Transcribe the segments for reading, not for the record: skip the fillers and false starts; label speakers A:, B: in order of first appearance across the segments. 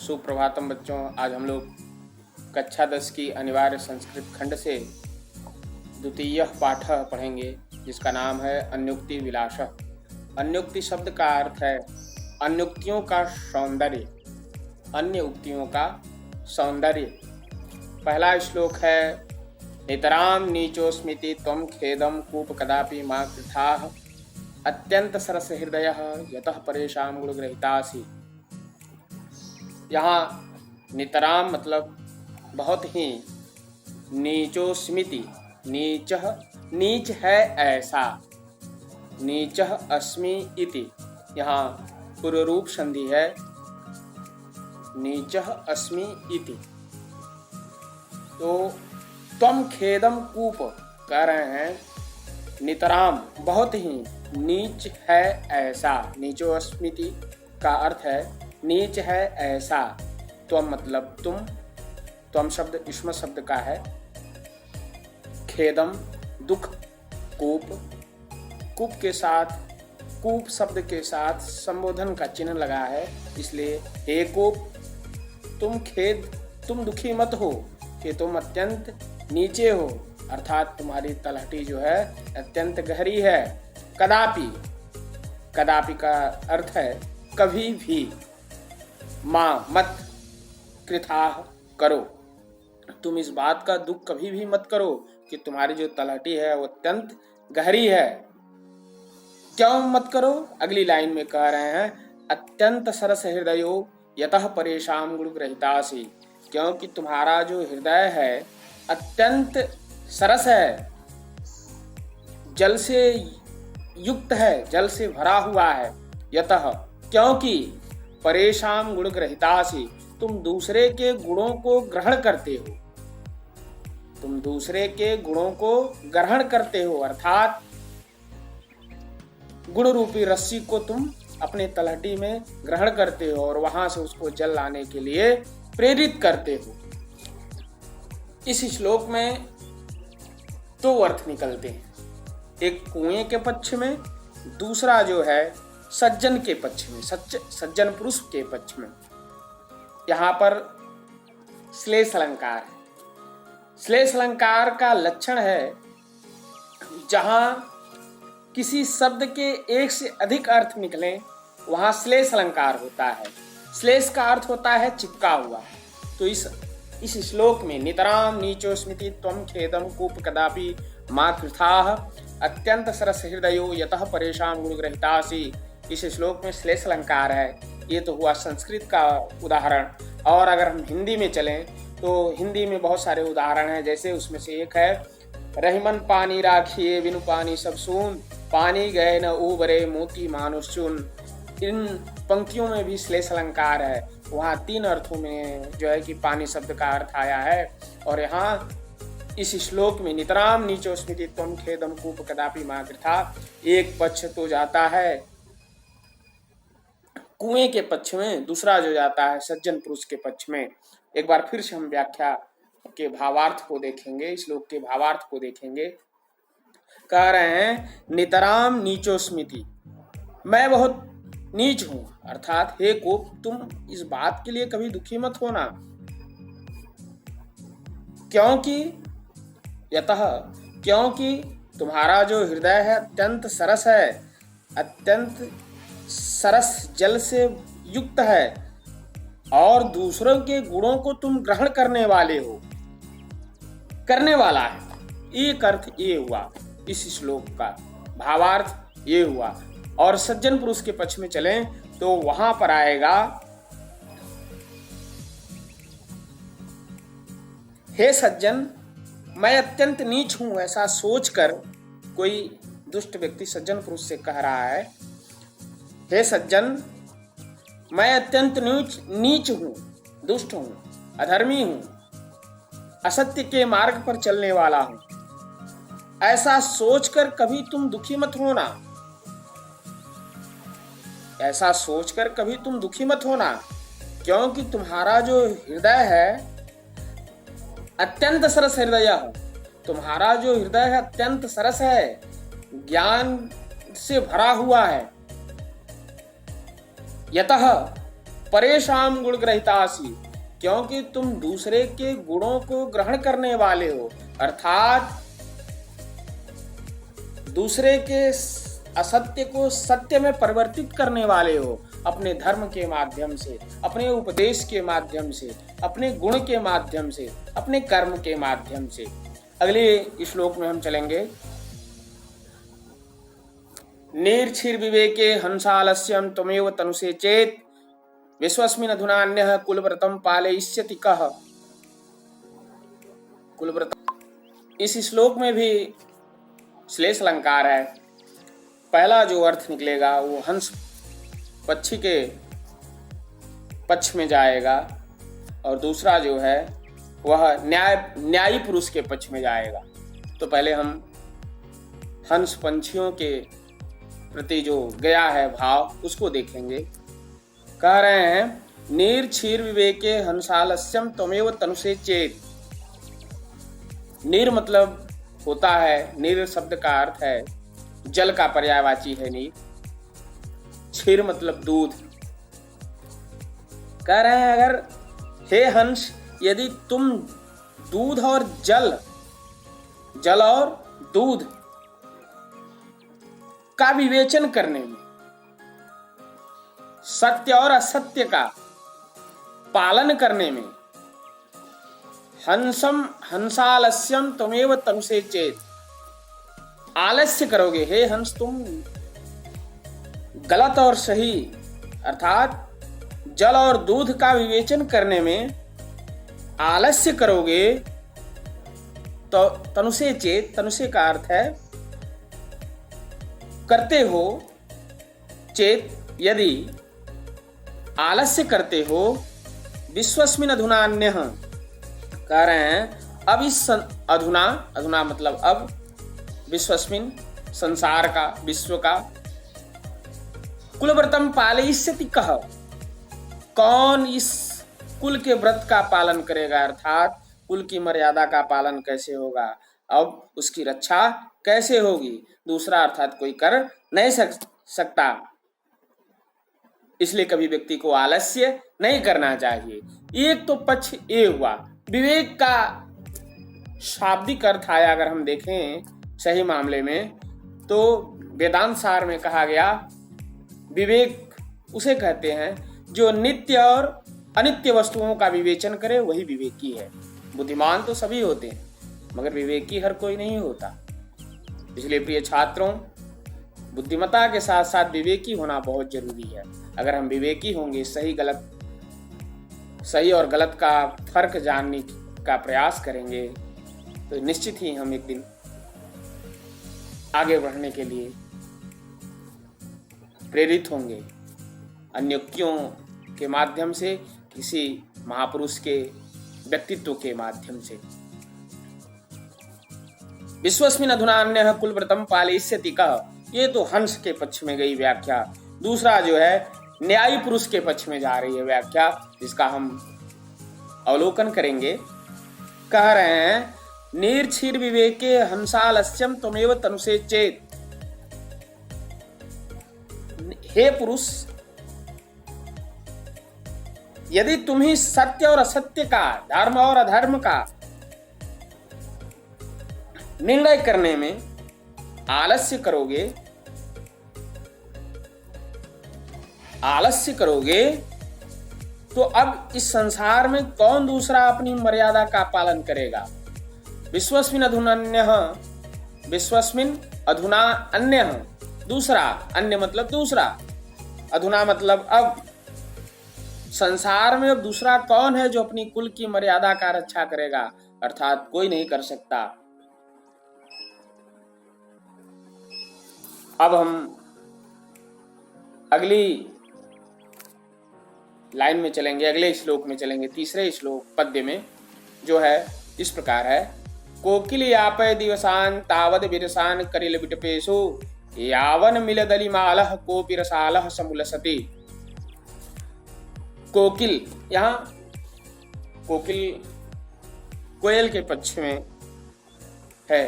A: सुप्रभातम बच्चों। आज हम लोग कक्षा 10 की अनिवार्य संस्कृत खंड से द्वितीय पाठ पढ़ेंगे, जिसका नाम है अन्योक्ति विलास। अन्योक्ति शब्द का अर्थ है अन्योक्तियों का सौंदर्य, अन्य उक्तियों का सौंदर्य। पहला श्लोक है नितराम नीचोस्मिति त्वं खेदम कूप कदापि मा कृथाः अत्यंत सरस हृदय यतः परेशान गुणग्रहितासि। यहाँ नितराम मतलब बहुत ही, नीचोस्मिति नीच है ऐसा, नीचः अस्मि इति यहाँ पूर्व रूप संधि है, नीचः अस्मि इति। तो त्वं खेदम कूप कह रहे हैं नितराम बहुत ही नीच है ऐसा। नीचो अस्मिति का अर्थ है नीच है ऐसा। त्वम मतलब तुम, त्वम शब्द युष्म शब्द का है। खेदम दुख, कूप के साथ, कूप शब्द के साथ संबोधन का चिन्ह लगा है, इसलिए हे कूप तुम दुखी मत हो कि तुम अत्यंत नीचे हो, अर्थात तुम्हारी तलहटी जो है अत्यंत गहरी है। कदापि का अर्थ है कभी भी, माँ मत, कृथाः करो, तुम इस बात का दुख कभी भी मत करो कि तुम्हारी जो तलहटी है वो अत्यंत गहरी है। क्यों मत करो? अगली लाइन में कह रहे हैं अत्यंत सरस हृदयो यतः परेशान गुणग्रहितासि, क्योंकि तुम्हारा जो हृदय है अत्यंत सरस है, जल से युक्त है, जल से भरा हुआ है। यतः क्योंकि परेशान गुणग्रहितासि, तुम दूसरे के गुणों को ग्रहण करते हो, तुम दूसरे के गुणों को ग्रहण करते हो, अर्थात गुण रूपी रस्सी को तुम अपने तलहटी में ग्रहण करते हो और वहां से उसको जल लाने के लिए प्रेरित करते हो। इस श्लोक में दो अर्थ निकलते हैं, एक कुएं के पक्ष में, दूसरा जो है सज्जन के पक्ष में, सज्जन पुरुष के पक्ष में। यहाँ पर श्लेष अलंकार है। श्लेष अलंकार का लक्षण है जहां किसी शब्द के एक से अधिक अर्थ निकले वहां श्लेष अलंकार होता है। श्लेष का अर्थ होता है चिपका हुआ। तो इस श्लोक में नितराम नीचोस्मिति त्वं खेदम कूप कदापि मा कृथाः अत्यंत सरस हृदयो यतः परेशान गुणग्रहितासि, इस श्लोक में श्लेष अलंकार है। ये तो हुआ संस्कृत का उदाहरण। और अगर हम हिंदी में चलें तो हिंदी में बहुत सारे उदाहरण हैं, जैसे उसमें से एक है रहीमन पानी राखिए बिनु पानी सब सून, पानी गए न उबरे मोती मानुष चुन। इन पंक्तियों में भी श्लेष अलंकार है। वहाँ तीन अर्थों में जो है कि पानी शब्द का अर्थ आया है, और यहाँ इस श्लोक में नितराम नीचोस्मिति त्वं खेदम कूप कदापि मा कृथाः, एक पक्ष तो जाता है कुएं के पक्ष में, दूसरा जो जाता है सज्जन पुरुष के पक्ष में। एक बार फिर से हम व्याख्या के भावार्थ को देखेंगे, श्लोक के भावार्थ को देखेंगे। कह रहे हैं नितराम नीचोस्मिति, मैं बहुत नीच हूं, अर्थात हे कूप तुम इस बात के लिए कभी दुखी मत होना, क्योंकि यतः क्योंकि तुम्हारा जो हृदय है अत्यंत सरस है, अत्यंत सरस जल से युक्त है, और दूसरों के गुणों को तुम ग्रहण करने वाले हो, करने वाला है। एक अर्थ ये हुआ इस श्लोक का, भावार्थ ये हुआ। और सज्जन पुरुष के पक्ष में चलें तो वहां पर आएगा हे सज्जन मैं अत्यंत नीच हूं, ऐसा सोचकर कोई दुष्ट व्यक्ति सज्जन पुरुष से कह रहा है हे सज्जन मैं अत्यंत नीच हूं, दुष्ट हूं, अधर्मी हूं, असत्य के मार्ग पर चलने वाला हूं, ऐसा सोचकर कभी तुम दुखी मत होना, ऐसा सोचकर कभी तुम दुखी मत होना, क्योंकि तुम्हारा जो हृदय है अत्यंत सरस हृदय, तुम्हारा जो हृदय है अत्यंत सरस है, ज्ञान से भरा हुआ है। यतः परेशान गुण ग्रहितासी, क्योंकि तुम दूसरे के गुणों को ग्रहण करने वाले हो, अर्थात दूसरे के असत्य को सत्य में परिवर्तित करने वाले हो, अपने धर्म के माध्यम से, अपने उपदेश के माध्यम से, अपने गुण के माध्यम से, अपने कर्म के माध्यम से। अगले श्लोक में हम चलेंगे। निर्छिर विवेके हंसालस्यम त्वमेव तनुषे चेत विश्वस्मिन् अधुनान्यः कुलव्रतं पालयिष्यति कः। कुलव्रत इस श्लोक में भी श्लेष अलंकार है। पहला जो अर्थ निकलेगा वो हंस पक्षी के पक्ष में जाएगा और दूसरा जो है वह न्यायी पुरुष के पक्ष में जाएगा। तो पहले हम हंस पंछियों के प्रति जो गया है भाव उसको देखेंगे। कह रहे हैं निर्क्षीर विवेके हंसालस्यम त्वमेव तनुषे चेत। नीर मतलब होता है, नीर शब्द का अर्थ है जल का पर्यायवाची है नीर। क्षीर मतलब दूध। कह रहे हैं अगर हे हंस, यदि तुम दूध और जल और दूध का विवेचन करने में, सत्य और असत्य का पालन करने में, हंसालस्यम त्वमेव तनुषे चेत, आलस्य करोगे, हे हंस तुम गलत और सही अर्थात जल और दूध का विवेचन करने में आलस्य करोगे, तो तनुषे चेत, तनुषे का अर्थ है करते हो, चेत यदि आलस्य करते हो, विश्वस्मिन् अधुनान्यः। कह रहे हैं अब इस अधुना मतलब अब, विश्वस्मिन् संसार का, विश्व का, कुलव्रतं पालयिष्यति कः, कौन इस कुल के व्रत का पालन करेगा, अर्थात कुल की मर्यादा का पालन कैसे होगा, अब उसकी रक्षा कैसे होगी। दूसरा अर्थात कोई कर नहीं सकता, इसलिए कभी व्यक्ति को आलस्य नहीं करना चाहिए। एक तो पक्ष ये हुआ। विवेक का शाब्दिक अर्थ आया अगर हम देखें सही मामले में, तो वेदांत सार में कहा गया विवेक उसे कहते हैं जो नित्य और अनित्य वस्तुओं का विवेचन करे, वही विवेकी है। बुद्धिमान तो सभी होते हैं मगर विवेकी हर कोई नहीं होता। इसलिए प्रिय छात्रों, बुद्धिमत्ता के साथ साथ विवेकी होना बहुत जरूरी है। अगर हम विवेकी होंगे, सही और गलत का फर्क जानने का प्रयास करेंगे, तो निश्चित ही हम एक दिन आगे बढ़ने के लिए प्रेरित होंगे, अन्योक्तियों के माध्यम से, किसी महापुरुष के व्यक्तित्व के माध्यम से। विश्वस्मिन् अधुनान्यः कुलव्रतं पालयिष्यति कः, ये तो हंस के पक्ष में गई व्याख्या। दूसरा जो है न्यायी पुरुष के पक्ष में जा रही है व्याख्या, जिसका हम अवलोकन करेंगे। कह रहे हैं निर्क्षीर विवेके हंसालस्यम त्वमेव तनुषे चेत। हे पुरुष, यदि तुम्ही सत्य और असत्य का, धर्म और अधर्म का निर्णय करने में आलस्य करोगे, तो अब इस संसार में कौन दूसरा अपनी मर्यादा का पालन करेगा। विश्वस्मिन् अधुनान्यः, विश्वस्मिन् अधुना अन्यः, दूसरा, अन्य मतलब दूसरा, अधुना मतलब अब। संसार में अब दूसरा कौन है जो अपनी कुल की मर्यादा का रक्षा करेगा, अर्थात कोई नहीं कर सकता। अब हम अगली लाइन में चलेंगे, अगले श्लोक में चलेंगे, तीसरे श्लोक पद्य में, जो है इस प्रकार है। कोकिल यापय दिवसान तावद विरसान करिल विटपेशु यावन मिलदलिमालः कोपि रसालः समुलसति। कोकिल, यहाँ कोकिल कोयल के पक्ष में है।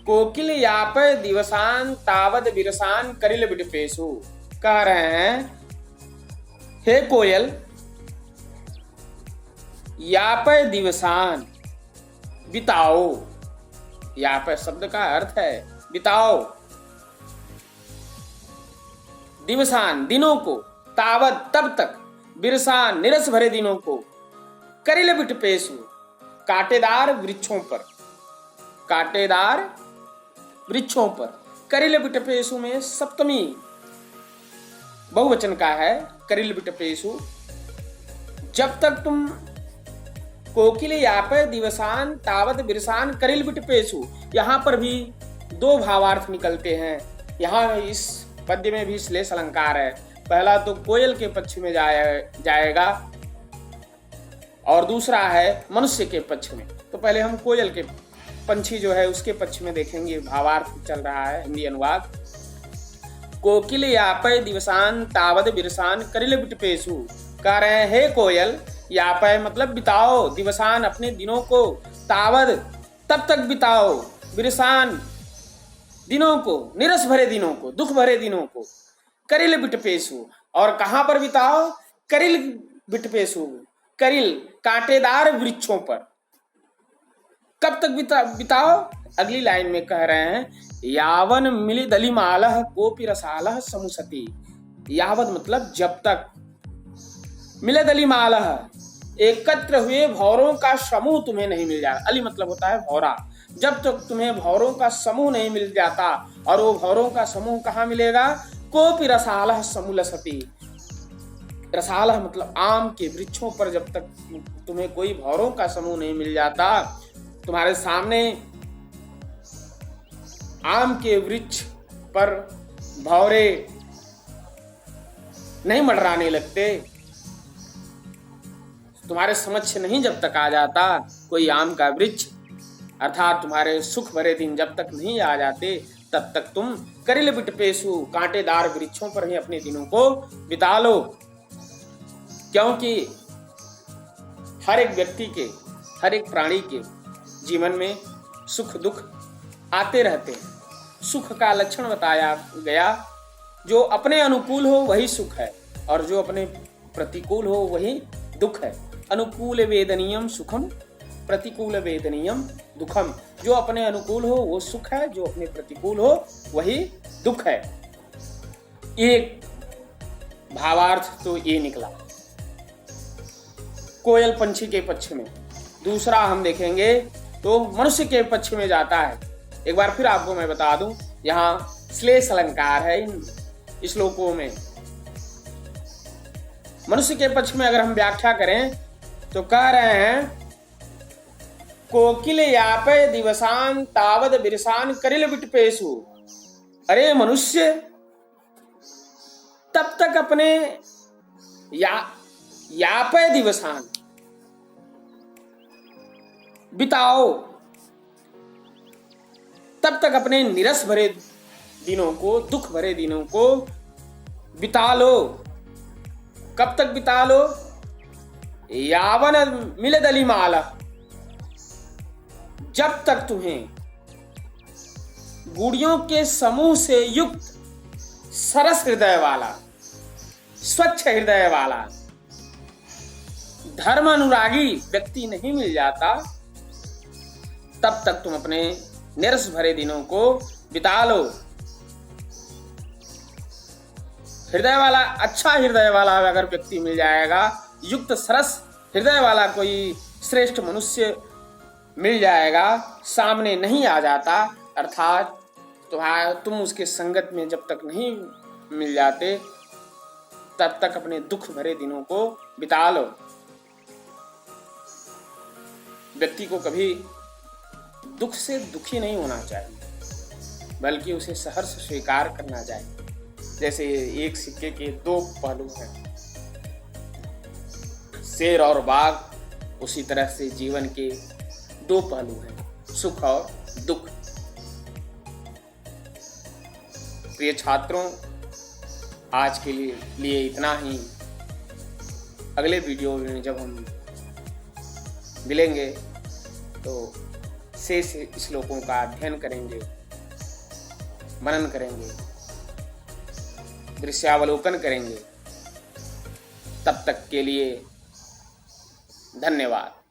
A: कोकिल यापय दिवसान तावद विरसान करिल विटपेशु। कह रहे हैं हे कोयल, यापय दिवसान बिताओ। यापय शब्द का अर्थ है बिताओ, दिवसान दिनों को, तावत तब तक, बिरसान निरस भरे दिनों को, करिल विटपेसु कांटेदार वृक्षों पर, कांटेदार वृक्षों पर। करिल विटपेसु में सप्तमी बहुवचन का है, करिल विटपेसु। जब तक तुम कोकिल यापय दिवसान तावत बिरसान करिल विटपेसु, यहाँ पर भी दो भावार्थ निकलते हैं। यहाँ इस पद्य में भी श्लेष अलंकार है। पहला तो कोयल के पक्ष में जाएगा और दूसरा है मनुष्य के पक्ष में। तो पहले हम कोयल के, पंछी जो है उसके पक्ष में देखेंगे। भावार्थ चल रहा है, हिंदी अनुवाद। कोकिल यापय दिवसान तावद बिरसान करिल विटपेसु, कह रहे हैं हे कोयल, यापय मतलब बिताओ, दिवसान अपने दिनों को, तावद तब तक बिताओ, बिरसान दिनों को, निरस भरे दिनों को, दुख भरे दिनों को, करिल विटपेसु, और कहां पर बिताओ? करिल विटपेसु, करिल कांटेदार वृक्षों पर। कब तक बिताओ? अगली लाइन में कह रहे हैं यावन मिलिदलिमालह कोपि रसालह समुसति। यावत मतलब जब तक, मिलिदलिमालह एकत्र हुए भौरों का समूह तुम्हें नहीं मिल जाता। अली मतलब होता है भौरा। जब तक तुम्हें भौरों का समूह नहीं मिल जाता, और वो भौरों का समूह कहाँ मिलेगा? कोपि रसालह समुलसति। रसालह मतलब आम के वृक्षों पर जब तक तुम्हें कोई भौरों का समूह नहीं मिल जाता, तुम्हारे सामने आम के वृक्ष पर भौरे नहीं मंडराने लगते, तुम्हारे समक्ष नहीं जब तक आ जाता कोई आम का वृक्ष, अर्थात तुम्हारे सुख भरे दिन जब तक नहीं आ जाते, तब तक तुम करिल विटपेसु कांटेदार वृक्षों पर ही अपने दिनों को बिता लो। क्योंकि हर एक व्यक्ति के, हर एक प्राणी के जीवन में सुख दुख आते रहते हैं। सुख का लक्षण बताया गया, जो अपने अनुकूल हो वही सुख है, और जो अपने प्रतिकूल हो वही दुख है। अनुकूल वेदनीयम सुखम, प्रतिकूल वेदनीयम दुखम। जो अपने अनुकूल हो वो सुख है, जो अपने प्रतिकूल हो वही दुख है। एक भावार्थ तो ये निकला कोयल पंछी के पक्ष में। दूसरा हम देखेंगे तो मनुष्य के पक्ष में जाता है। एक बार फिर आपको मैं बता दूं, यहाँ श्लेष अलंकार है इन श्लोकों में। मनुष्य के पक्ष में अगर हम व्याख्या करें तो कह रहे हैं कोकिल यापय दिवसान तावद बिरसान करिल विटपेसु। अरे मनुष्य, तब तक अपने यापय दिवसान बिताओ, तब तक अपने निरस भरे दिनों को, दुख भरे दिनों को बिता लो। कब तक बिता लो? यावन मिलिदलिमालह, जब तक तुम्हें गुड़ियों के समूह से युक्त सरस हृदय वाला, स्वच्छ हृदय वाला, धर्म अनुरागी व्यक्ति नहीं मिल जाता, तब तक तुम अपने निरस भरे दिनों को बिता लो। हृदय वाला, अच्छा हृदय वाला अगर व्यक्ति मिल जाएगा, युक्त सरस हृदय वाला कोई श्रेष्ठ मनुष्य मिल जाएगा, सामने नहीं आ जाता, अर्थात तुम उसके संगत में जब तक नहीं मिल जाते, तब तक अपने दुख भरे दिनों को बिता लो। व्यक्ति को कभी दुख से दुखी नहीं होना चाहिए, बल्कि उसे सहर्ष स्वीकार करना चाहिए। जैसे एक सिक्के के दो पहलू हैं, शेर और बाघ, उसी तरह से जीवन के दो पहलू हैं, सुख और दुख। प्रिय छात्रों, आज के लिए इतना ही। अगले वीडियो में जब हम मिलेंगे तो शेष श्लोकों का अध्ययन करेंगे, मनन करेंगे, दृश्यावलोकन करेंगे। तब तक के लिए धन्यवाद।